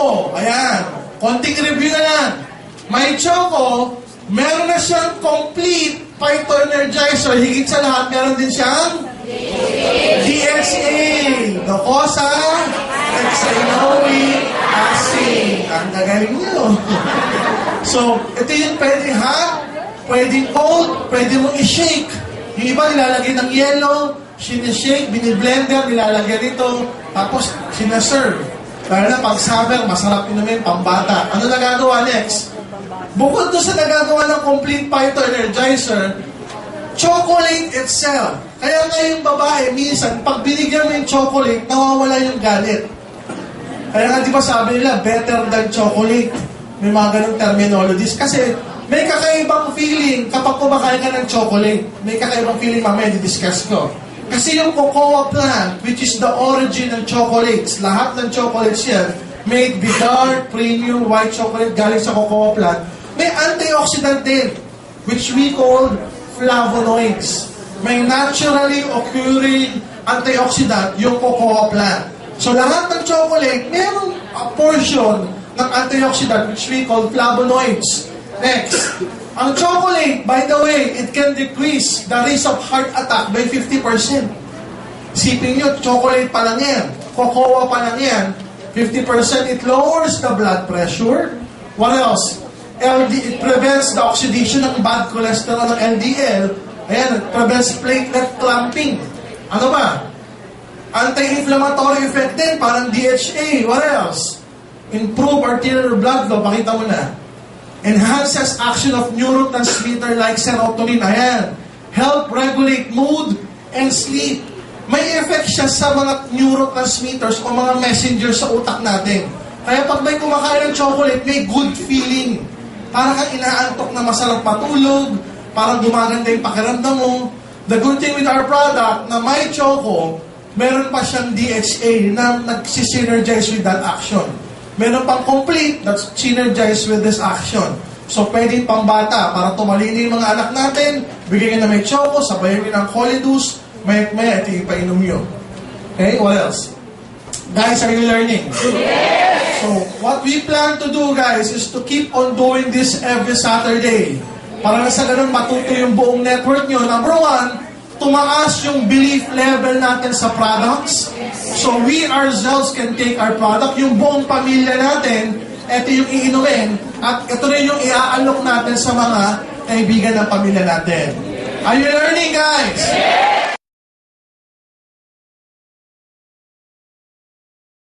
Choco. Ayan. Konting review na lang. My Choco, meron na siyang complete Phyto Energizer. Higit sa lahat, meron din siyang DHA. Docosa, Hexanoic acid. Ang gagaling niyo. So, ito yung pwedeng hot, pwedeng cold, pwede mong i-shake. Yung iba nilalagay ng yellow, sinishake, biniblender, nilalagay nito, tapos sinaserve. Lalo na pag summer, masarap inumin, pambata. Ano nagagawa next? Bukod doon sa nagagawa ng complete Phyto Energizer, chocolate itself. Kaya nga yung babae, minsan, pag binigyan mo yung chocolate, nawawala yung galit. Kaya nga di ba sabi nila, better than chocolate. May mga ganong terminologies. Kasi may kakaibang feeling kapag kumakain ka ng chocolate. May kakaibang feeling, mamaya di-discuss ko. Kasi yung cocoa plant, which is the origin ng chocolates, lahat ng chocolates yan, made with dark, premium, white chocolate galing sa cocoa plant, may antioxidant din, which we call flavonoids. May naturally occurring antioxidant yung cocoa plant. So lahat ng chocolate, mayroong a portion ng antioxidant which we call flavonoids. Next, ang chocolate, by the way, it can decrease the risk of heart attack by 50%. Sipin nyo, chocolate pa lang yan, cocoa pa lang yan, 50%, it lowers the blood pressure. What else? It prevents the oxidation ng bad cholesterol ng LDL. Ayan, it prevents platelet clumping. Ano ba? Anti-inflammatory effect din, parang DHA. What else? Improve arterial blood flow, pakita mo na. Enhances action of neurotransmitter like serotonin. Ayan. Help regulate mood and sleep. May effect siya sa mga neurotransmitters o mga messengers sa utak natin. Kaya pag may kumakain ng chocolate, may good feeling. Parang kang inaantok na masarap patulog, parang gumaganda yung pakiramdam mo. The good thing with our product, na My Choco, meron pa siyang DHA na nagsisynergize with that action. Meron pang complete that's synergized with this action. So, pwedeng pambata para tumalini yung mga anak natin, bigyan na may choco, sabayan nyo ng Colidus, may ito yung painom nyo. Okay, what else? Guys, are you learning? Yes! So, what we plan to do, guys, is to keep on doing this every Saturday. Para na sa ganun matuto yung buong network nyo. Number one, tumaas yung belief level natin sa products. So we ourselves can take our product, yung buong pamilya natin, ito yung iinumin, at ito rin yung i-aalok natin sa mga kaibigan ng pamilya natin. Are you learning, guys?